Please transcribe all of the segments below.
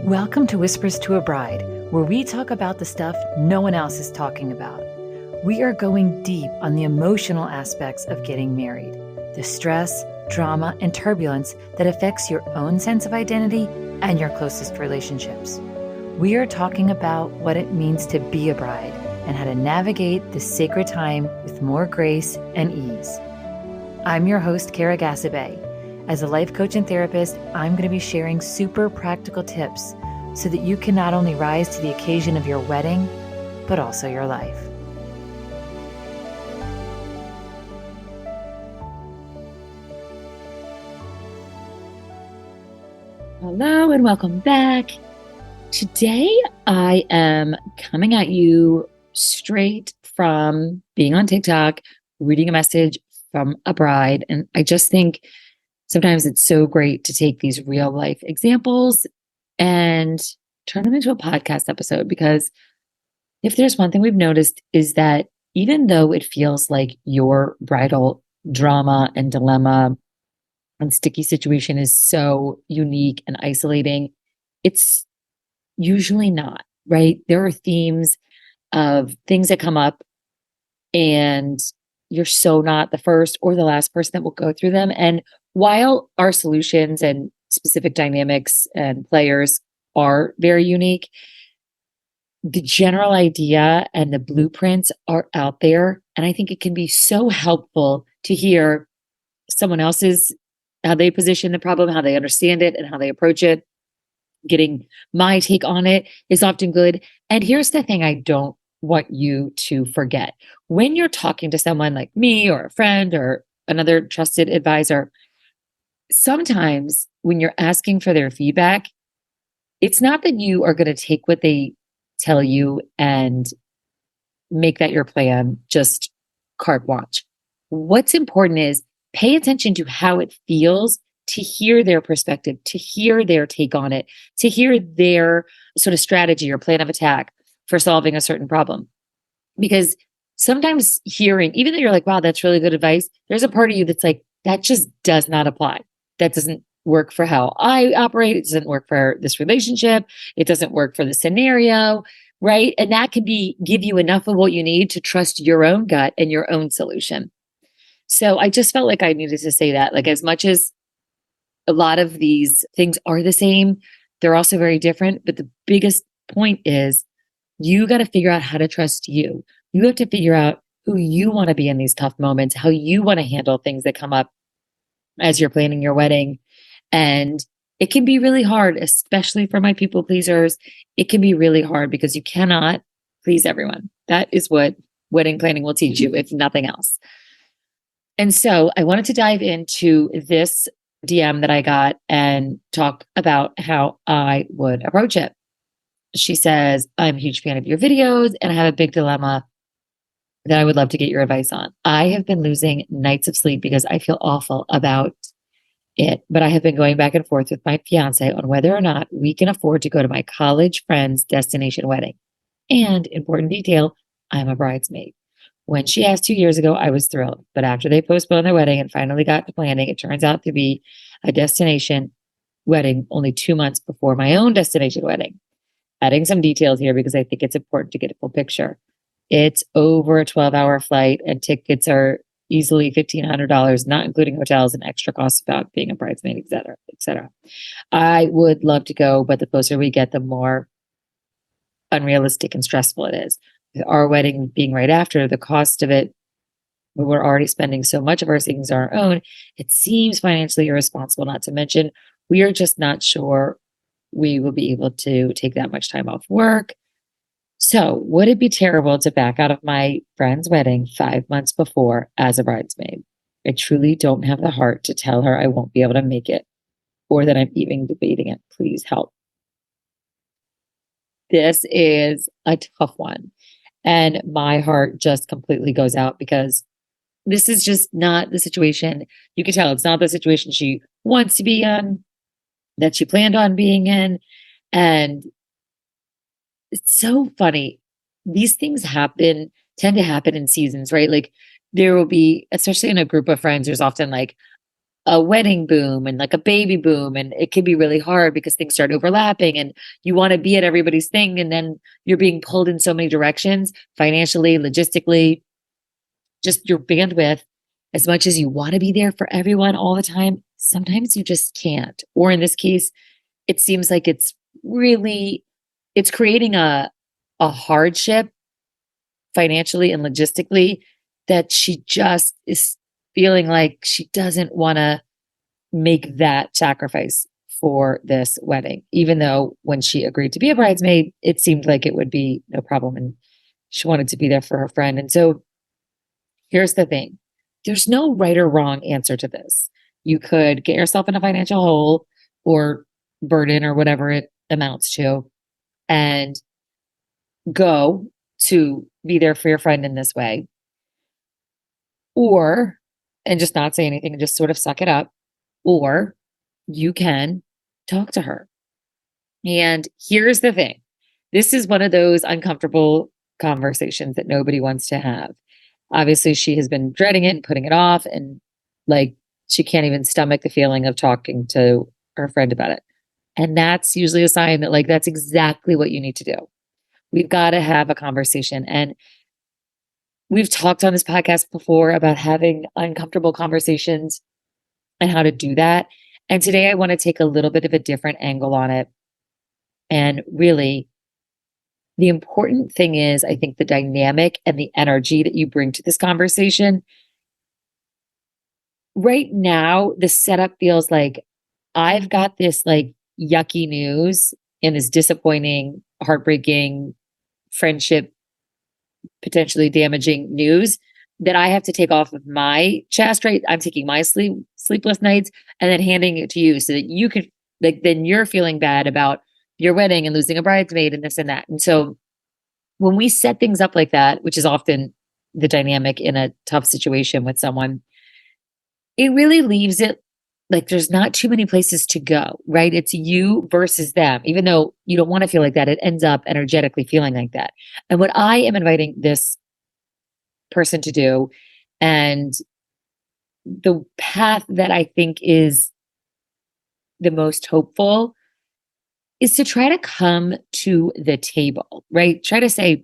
Welcome to Whispers to a Bride, where we talk about the stuff no one else is talking about. We are going deep on the emotional aspects of getting married, the stress, drama, and turbulence that affects your own sense of identity and your closest relationships. We are talking about what it means to be a bride and how to navigate this sacred time with more grace and ease. I'm your host, Kara Gassabay. As a life coach and therapist, I'm going to be sharing super practical tips so that you can not only rise to the occasion of your wedding, but also your life. Hello and welcome back. Today, I am coming at you straight from being on TikTok, reading a message from a bride. And I just think sometimes it's so great to take these real life examples and turn them into a podcast episode, because if there's one thing we've noticed is that even though it feels like your bridal drama and dilemma and sticky situation is so unique and isolating, it's usually not, right? There are themes of things that come up, and you're so not the first or the last person that will go through them. And while our solutions and specific dynamics and players are very unique, the general idea and the blueprints are out there. And I think it can be so helpful to hear someone else's, how they position the problem, how they understand it, and how they approach it. Getting my take on it is often good. And here's the thing I don't want you to forget. When you're talking to someone like me or a friend or another trusted advisor, sometimes when you're asking for their feedback, it's not that you are going to take what they tell you and make that your plan, just carte blanche. What's important is pay attention to how it feels to hear their perspective, to hear their take on it, to hear their sort of strategy or plan of attack for solving a certain problem. Because sometimes hearing, even though you're like, wow, that's really good advice, there's a part of you that's like, that just does not apply. That doesn't work for how I operate. It doesn't work for this relationship. It doesn't work for the scenario, right? And that can give you enough of what you need to trust your own gut and your own solution. So I just felt like I needed to say that, like, as much as a lot of these things are the same, they're also very different. But the biggest point is you got to figure out how to trust you. You have to figure out who you want to be in these tough moments, how you want to handle things that come up as you're planning your wedding. And it can be really hard, especially for my people pleasers. It can be really hard because you cannot please everyone. That is what wedding planning will teach you, if nothing else. And so I wanted to dive into this DM that I got and talk about how I would approach it. She says, I'm a huge fan of your videos and I have a big dilemma that I would love to get your advice on. I have been losing nights of sleep because I feel awful about it, but I have been going back and forth with my fiance on whether or not we can afford to go to my college friend's destination wedding. And important detail, I'm a bridesmaid. When she asked 2 years ago, I was thrilled. But after they postponed their wedding and finally got to planning, it turns out to be a destination wedding only 2 months before my own destination wedding. Adding some details here because I think it's important to get a full picture. It's over a 12-hour flight and tickets are easily $1,500, not including hotels and extra costs about being a bridesmaid, et cetera, et cetera. I would love to go, but the closer we get, the more unrealistic and stressful it is. With our wedding being right after, the cost of it, we're already spending so much of our savings on our own, it seems financially irresponsible, not to mention we are just not sure we will be able to take that much time off work. So would it be terrible to back out of my friend's wedding 5 months before as a bridesmaid? I truly don't have the heart to tell her I won't be able to make it or that I'm even debating it. Please help. This is a tough one. And my heart just completely goes out because this is just not the situation. You can tell it's not the situation she wants to be in, that she planned on being in. And it's so funny. These things tend to happen in seasons, right? Like there will be, especially in a group of friends, there's often like a wedding boom and like a baby boom, and it can be really hard because things start overlapping and you want to be at everybody's thing, and then you're being pulled in so many directions, financially, logistically, just your bandwidth. As much as you want to be there for everyone all the time, sometimes you just can't. Or in this case, it seems like it's creating a hardship financially and logistically that she just is feeling like she doesn't want to make that sacrifice for this wedding, even though when she agreed to be a bridesmaid, it seemed like it would be no problem and she wanted to be there for her friend. And so here's the thing, there's no right or wrong answer to this. You could get yourself in a financial hole or burden or whatever it amounts to and go to be there for your friend in this way, or and just not say anything and just sort of suck it up, or you can talk to her. And here's the thing, this is one of those uncomfortable conversations that nobody wants to have. Obviously, she has been dreading it and putting it off, and like she can't even stomach the feeling of talking to her friend about it. And that's usually a sign that, like, that's exactly what you need to do. We've got to have a conversation. And we've talked on this podcast before about having uncomfortable conversations and how to do that. And today I want to take a little bit of a different angle on it. And really, the important thing is, I think, the dynamic and the energy that you bring to this conversation. Right now, the setup feels like I've got this like yucky news and this disappointing, heartbreaking, friendship potentially damaging news that I have to take off of my chest, right? I'm taking my sleepless nights and then handing it to you so that you can, like, then you're feeling bad about your wedding and losing a bridesmaid and this and that. And so when we set things up like that, which is often the dynamic in a tough situation with someone, it really leaves it like there's not too many places to go, right? It's you versus them. Even though you don't want to feel like that, it ends up energetically feeling like that. And what I am inviting this person to do, and the path that I think is the most hopeful, is to try to come to the table, right? Try to say,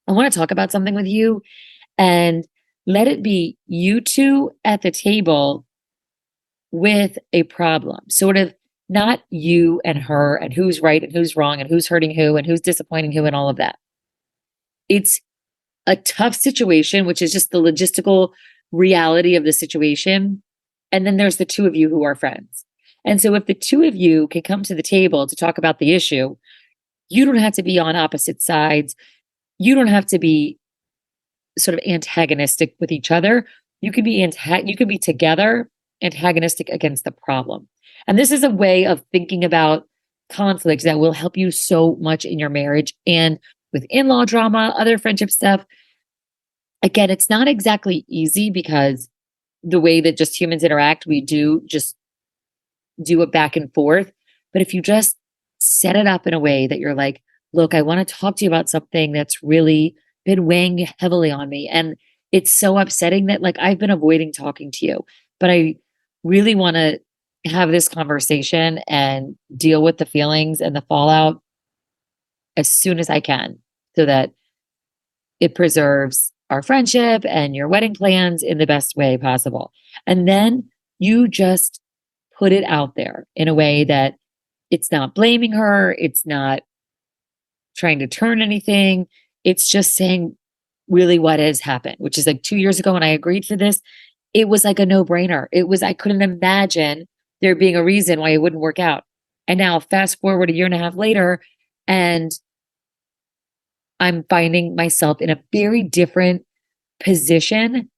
I want to talk about something with you, and let it be you two at the table with a problem, sort of not you and her and who's right and who's wrong and who's hurting who and who's disappointing who and all of that. It's a tough situation, which is just the logistical reality of the situation. And then there's the two of you who are friends. And so if the two of you can come to the table to talk about the issue, you don't have to be on opposite sides. You don't have to be sort of antagonistic with each other. You can be you can be together, antagonistic against the problem. And this is a way of thinking about conflict that will help you so much in your marriage and with in-law drama, other friendship stuff. Again, it's not exactly easy because the way that just humans interact, we do just do it back and forth. But if you just set it up in a way that you're like, look, I want to talk to you about something that's really been weighing heavily on me. And it's so upsetting that, like, I've been avoiding talking to you, but I really want to have this conversation and deal with the feelings and the fallout as soon as I can so that it preserves our friendship and your wedding plans in the best way possible. And then you just put it out there in a way that it's not blaming her, it's not trying to turn anything. It's just saying really what has happened, which is like 2 years ago when I agreed for this, it was like a no-brainer. I couldn't imagine there being a reason why it wouldn't work out. And now fast forward a year and a half later, and I'm finding myself in a very different position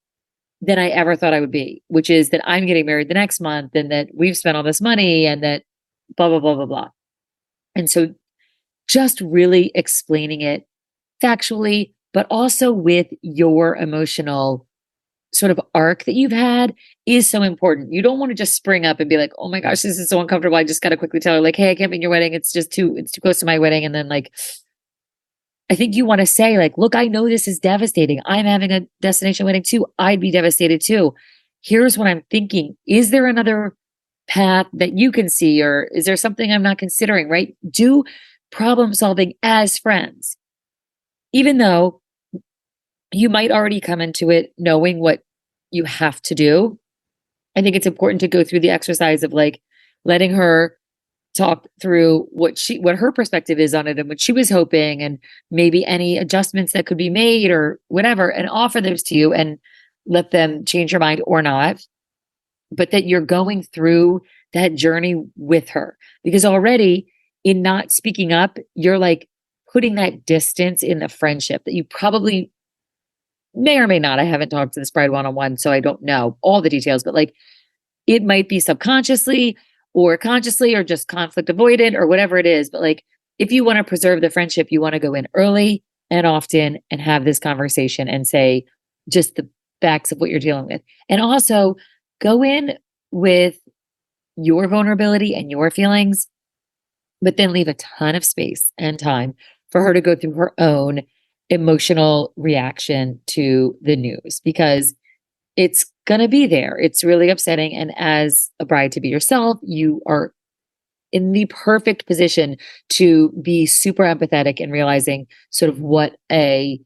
than I ever thought I would be, which is that I'm getting married the next month and that we've spent all this money and that blah, blah, blah, blah, blah. And so just really explaining it factually, but also with your emotional sort of arc that you've had is so important. You don't want to just spring up and be like, oh my gosh, this is so uncomfortable. I just got to quickly tell her, like, hey, I can't be in your wedding. It's too close to my wedding. And then, like, I think you want to say, like, look, I know this is devastating. I'm having a destination wedding too. I'd be devastated too. Here's what I'm thinking. Is there another path that you can see, or is there something I'm not considering, right? Do problem solving as friends, even though you might already come into it knowing what you have to do. I think it's important to go through the exercise of like letting her talk through what her perspective is on it and what she was hoping, and maybe any adjustments that could be made or whatever, and offer those to you and let them change your mind or not. But that you're going through that journey with her, because already in not speaking up, you're like putting that distance in the friendship that you probably may or may not. I haven't talked to this bride one on one, so I don't know all the details, but like it might be subconsciously or consciously or just conflict avoidant or whatever it is. But like, if you want to preserve the friendship, you want to go in early and often and have this conversation and say just the facts of what you're dealing with. And also go in with your vulnerability and your feelings, but then leave a ton of space and time for her to go through her own emotional reaction to the news, because it's going to be there. It's really upsetting. And as a bride to be yourself, you are in the perfect position to be super empathetic and realizing sort of what a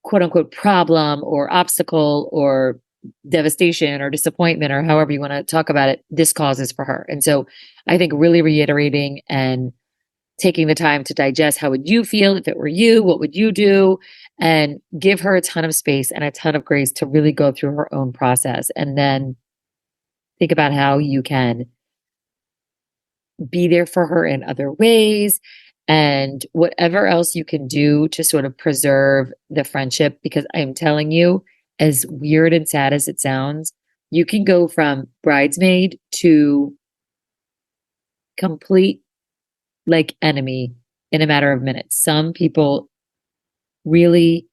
quote unquote problem or obstacle or devastation or disappointment or however you want to talk about it, this causes for her. And so I think really reiterating and taking the time to digest, how would you feel if it were you? What would you do? And give her a ton of space and a ton of grace to really go through her own process. And then think about how you can be there for her in other ways and whatever else you can do to sort of preserve the friendship. Because I'm telling you, as weird and sad as it sounds, you can go from bridesmaid to complete like enemy in a matter of minutes. Some people really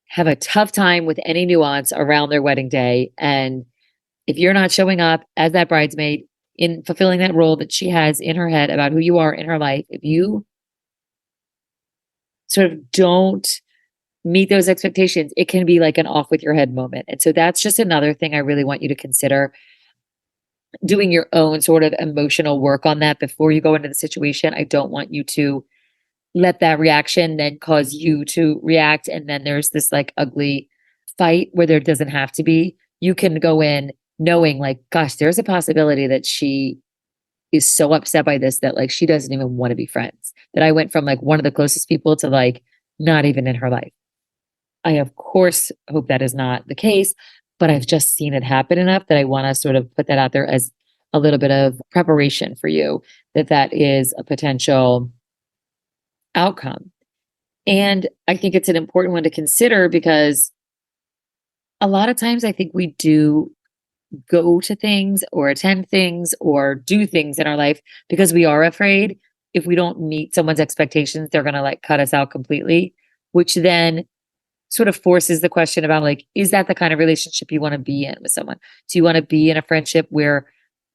have a tough time with any nuance around their wedding day. And if you're not showing up as that bridesmaid in fulfilling that role that she has in her head about who you are in her life, if you sort of don't meet those expectations, it can be like an off with your head moment. And so that's just another thing I really want you to consider, doing your own sort of emotional work on that before you go into the situation. I don't want you to let that reaction then cause you to react. And then there's this like ugly fight where there doesn't have to be. You can go in knowing like, gosh, there's a possibility that she is so upset by this that like she doesn't even want to be friends. That I went from like one of the closest people to like not even in her life. I, of course, hope that is not the case, but I've just seen it happen enough that I want to sort of put that out there as a little bit of preparation for you, that that is a potential outcome. And I think it's an important one to consider, because a lot of times I think we do go to things or attend things or do things in our life because we are afraid if we don't meet someone's expectations, they're going to like cut us out completely, which then sort of forces the question about like, is that the kind of relationship you want to be in with someone? Do you want to be in a friendship where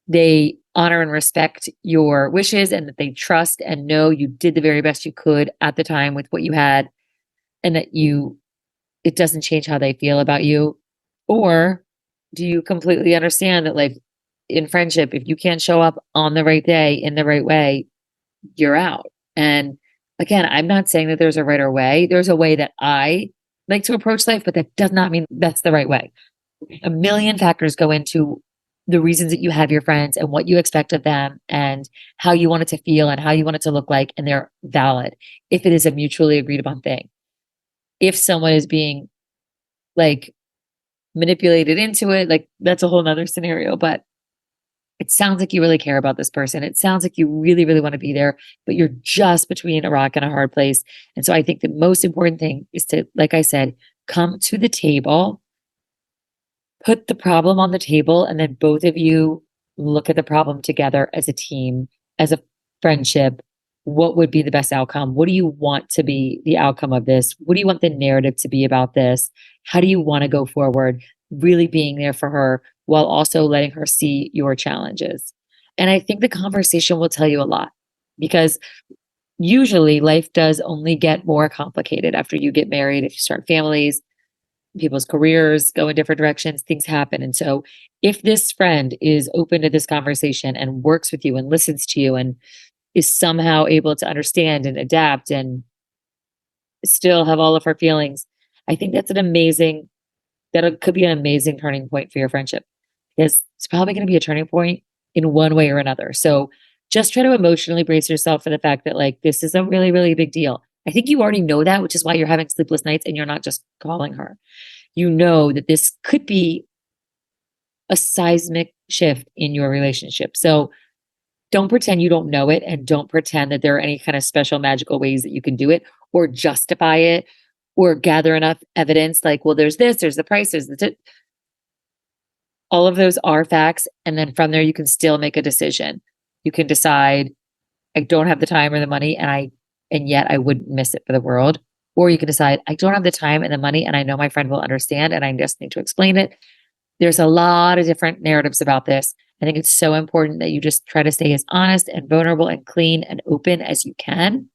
they honor and respect your wishes and that they trust and know you did the very best you could at the time with what you had, and that it doesn't change how they feel about you? Or do you completely understand that like in friendship, if you can't show up on the right day in the right way, you're out? And again, I'm not saying that there's a right or way. There's a way that I like to approach life, but that does not mean that's the right way. A million factors go into the reasons that you have your friends and what you expect of them and how you want it to feel and how you want it to look like. And they're valid if it is a mutually agreed upon thing. If someone is being like manipulated into it, like that's a whole nother scenario. But it sounds like you really care about this person. It sounds like you really, really want to be there, but you're just between a rock and a hard place. And so I think the most important thing is to, like I said, come to the table, put the problem on the table, and then both of you look at the problem together as a team, as a friendship. What would be the best outcome? What do you want to be the outcome of this? What do you want the narrative to be about this? How do you want to go forward? Really being there for her while also letting her see your challenges. And I think the conversation will tell you a lot, because usually life does only get more complicated after you get married, if you start families. people's careers go in different directions, things happen. And so if this friend is open to this conversation and works with you and listens to you and is somehow able to understand and adapt and still have all of her feelings, I think that's an amazing that it could be an amazing turning point for your friendship. Because it's probably going to be a turning point in one way or another. So just try to emotionally brace yourself for the fact that like this is a really, really big deal. I think you already know that, which is why you're having sleepless nights and you're not just calling her. You know that this could be a seismic shift in your relationship. So don't pretend you don't know it and don't pretend that there are any kind of special magical ways that you can do it or justify it or gather enough evidence like, well, there's this, there's the price, there's the all of those are facts. And then from there, you can still make a decision. You can decide, I don't have the time or the money, and yet I wouldn't miss it for the world. Or you can decide, I don't have the time and the money, and I know my friend will understand, and I just need to explain it. There's a lot of different narratives about this. I think it's so important that you just try to stay as honest and vulnerable and clean and open as you can,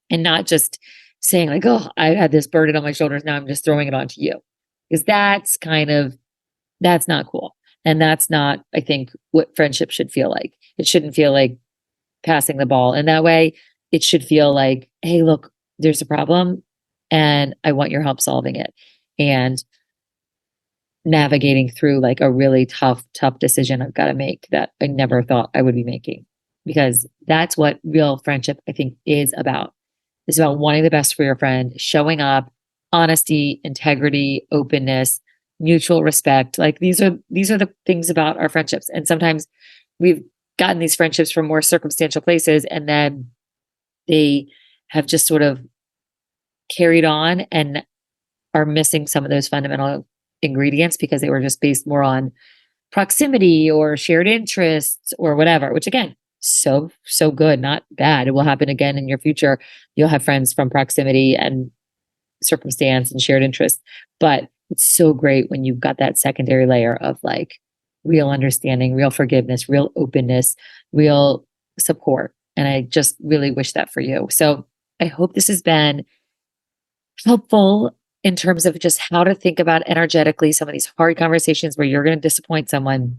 and not just saying, like, oh, I had this burden on my shoulders. Now I'm just throwing it onto you. Because that's not cool. And that's not, I think, what friendship should feel like. It shouldn't feel like passing the ball in that way. It should feel like, hey, look, there's a problem and I want your help solving it. And navigating through like a really tough decision I've got to make that I never thought I would be making. Because that's what real friendship, I think, is about. It's about wanting the best for your friend, showing up, honesty, integrity, openness, mutual respect. Like these are the things about our friendships. And sometimes we've gotten these friendships from more circumstantial places and then they have just sort of carried on and are missing some of those fundamental ingredients because they were just based more on proximity or shared interests or whatever, which again, so good, not bad. It will happen again in your future. You'll have friends from proximity and circumstance and shared interests, but it's so great when you've got that secondary layer of like real understanding, real forgiveness, real openness, real support. And I just really wish that for you. So I hope this has been helpful in terms of just how to think about energetically some of these hard conversations where you're going to disappoint someone.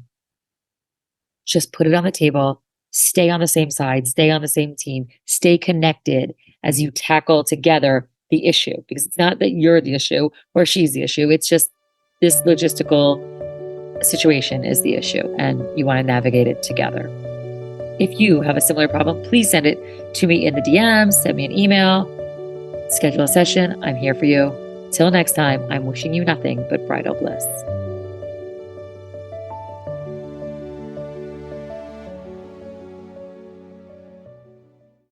Just put it on the table, stay on the same side, stay on the same team, stay connected as you tackle together the issue, because it's not that you're the issue or she's the issue. It's just this logistical situation is the issue and you want to navigate it together. If you have a similar problem, please send it to me in the DMs, send me an email, schedule a session. I'm here for you. Till next time, I'm wishing you nothing but bridal bliss.